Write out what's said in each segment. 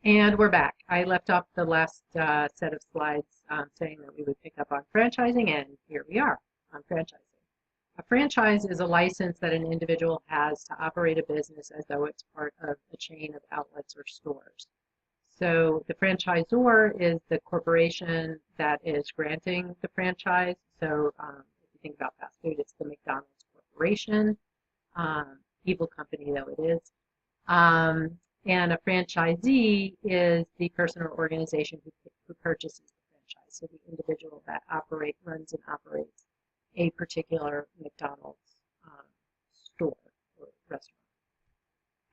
And we're back. I left off the last set of slides saying that we would pick up on franchising, and here we are on franchising. A franchise is a license that an individual has to operate a business as though it's part of a chain of outlets or stores. So the franchisor is the corporation that is granting the franchise. So if you think about fast food, it's the McDonald's Corporation, evil company though it is. And a franchisee is the person or organization who purchases the franchise. So the individual that runs and operates a particular McDonald's store or restaurant.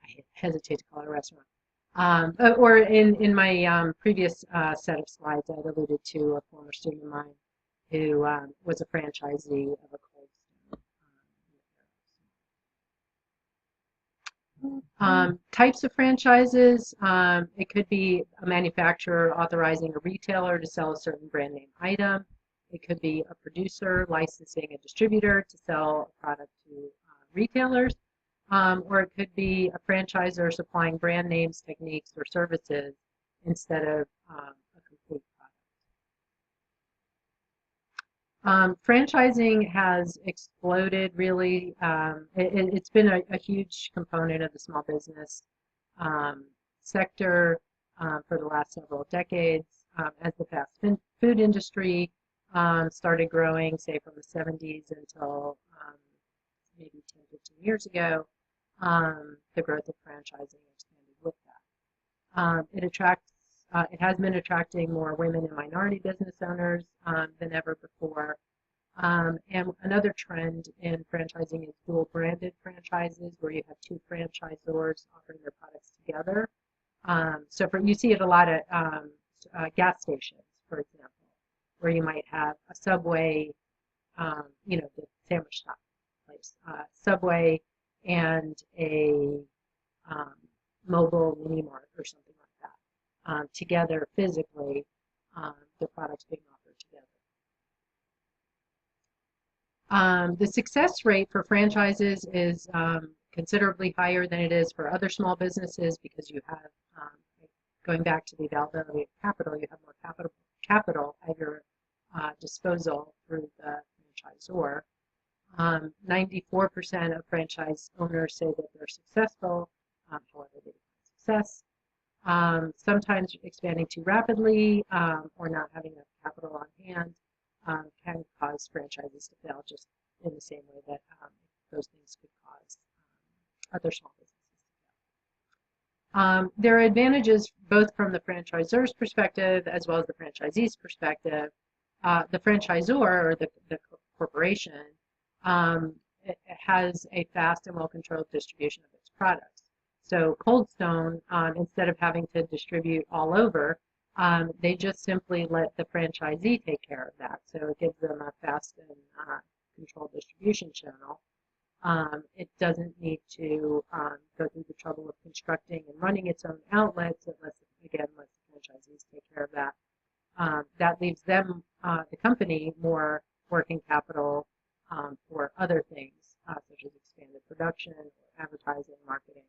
I hesitate to call it a restaurant. Or in my previous set of slides, I had alluded to a former student of mine who was a franchisee of a Cold Stone. Types of franchises, it could be a manufacturer authorizing a retailer to sell a certain brand name item. It could be a producer licensing a distributor to sell a product to retailers. Or it could be a franchisor supplying brand names, techniques, or services instead of a complete product. Franchising has exploded really. It's been a huge component of the small business sector for the last several decades as the fast food industry started growing, say from the 70s until maybe 10, 15 years ago. The growth of franchising expanded with that. It has been attracting more women and minority business owners than ever before. And another trend in franchising is dual branded franchises, where you have two franchisors offering their products together. So you see it a lot at gas stations, for example, where you might have a Subway, the sandwich shop place, Subway and a mobile mini mart or something like that together physically, the products being offered together. The success rate for franchises is considerably higher than it is for other small businesses because you have, going back to the availability of capital, you have more capital at your disposal through the franchisor. 94% of franchise owners say that they're successful, however they define success. Sometimes expanding too rapidly or not having enough capital on hand can cause franchises to fail, just in the same way that those things could cause other small businesses to fail. There are advantages both from the franchisor's perspective as well as the franchisee's perspective. The franchisor, or the corporation, it has a fast and well-controlled distribution of its products. So Cold Stone, instead of having to distribute all over, they just simply let the franchisee take care of that. So it gives them a fast and controlled distribution channel. It doesn't need to go through the trouble of constructing and running its own outlets unless the franchisees take care of that. That leaves them, the company, more working capital for other things, such as expanded production, advertising, marketing.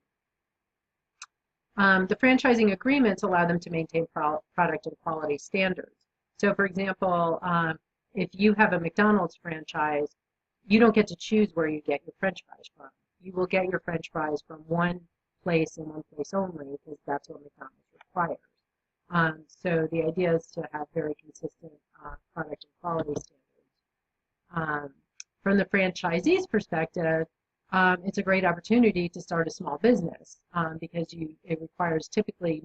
The franchising agreements allow them to maintain product and quality standards. So, for example, if you have a McDonald's franchise, you don't get to choose where you get your French fries from. You will get your French fries from one place and one place only because that's what McDonald's requires. So the idea is to have very consistent product and quality standards. From the franchisee's perspective, it's a great opportunity to start a small business because it requires typically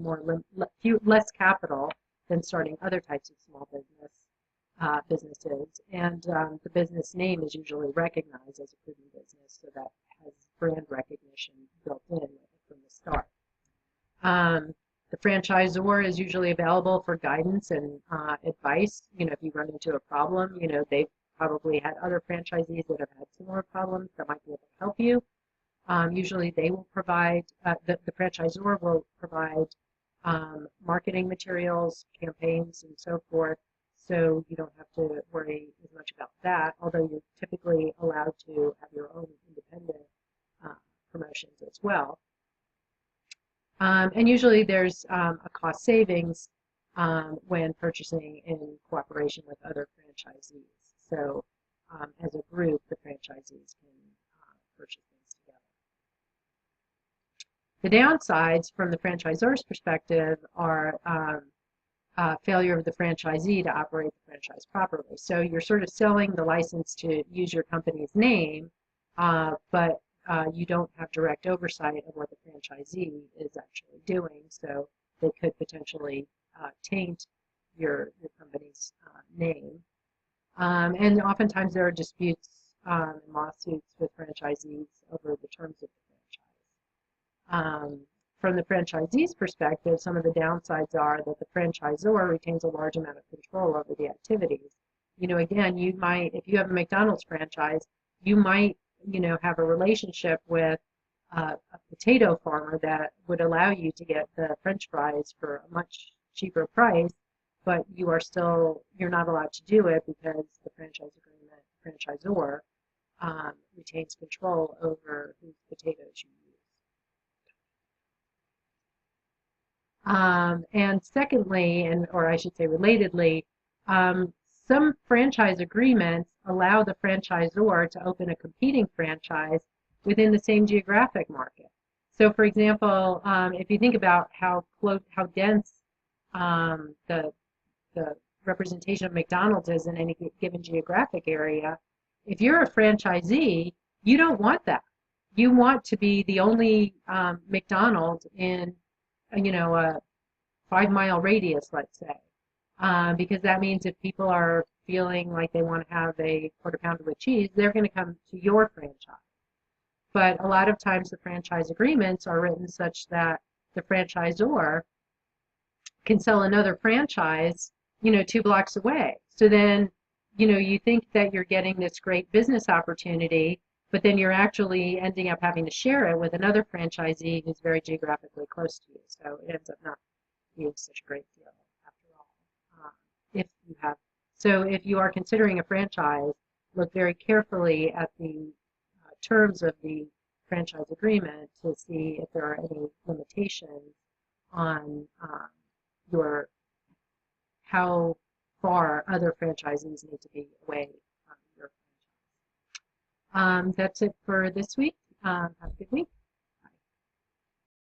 less capital than starting other types of small businesses, and the business name is usually recognized as a proven business, so that has brand recognition built in from the start. The franchisor is usually available for guidance and advice. If you run into a problem, they've probably had other franchisees that have had similar problems that might be able to help you. Usually they will provide, the franchisor will provide marketing materials, campaigns, and so forth, so you don't have to worry as much about that, although you're typically allowed to have your own independent promotions as well. And usually there's a cost savings when purchasing in cooperation with other franchisees. So as a group, the franchisees can purchase things together. The downsides from the franchisor's perspective are failure of the franchisee to operate the franchise properly. So you're sort of selling the license to use your company's name, but you don't have direct oversight of what the franchisee is actually doing. So they could potentially taint your company's name. And oftentimes there are disputes and lawsuits with franchisees over the terms of the franchise. From the franchisee's perspective, some of the downsides are that the franchisor retains a large amount of control over the activities. Again, you might, if you have a McDonald's franchise, you might, have a relationship with a potato farmer that would allow you to get the French fries for a much cheaper price, but you're not allowed to do it because the franchise agreement, franchisor, retains control over whose potatoes you use. And secondly, or I should say relatedly, some franchise agreements allow the franchisor to open a competing franchise within the same geographic market. So, for example, if you think about how dense the representation of McDonald's is in any given geographic area, if you're a franchisee, you don't want that. You want to be the only McDonald's in a 5-mile radius, let's say, because that means if people are feeling like they want to have a quarter pounder with cheese, they're going to come to your franchise. But a lot of times the franchise agreements are written such that the franchisor can sell another franchise, 2 blocks away. So then, you think that you're getting this great business opportunity, but then you're actually ending up having to share it with another franchisee who's very geographically close to you. So it ends up not being such a great deal after all. If you are considering a franchise, look very carefully at the terms of the franchise agreement to see if there are any limitations on how far other franchisees need to be away from your franchise. That's it for this week. Have a good week.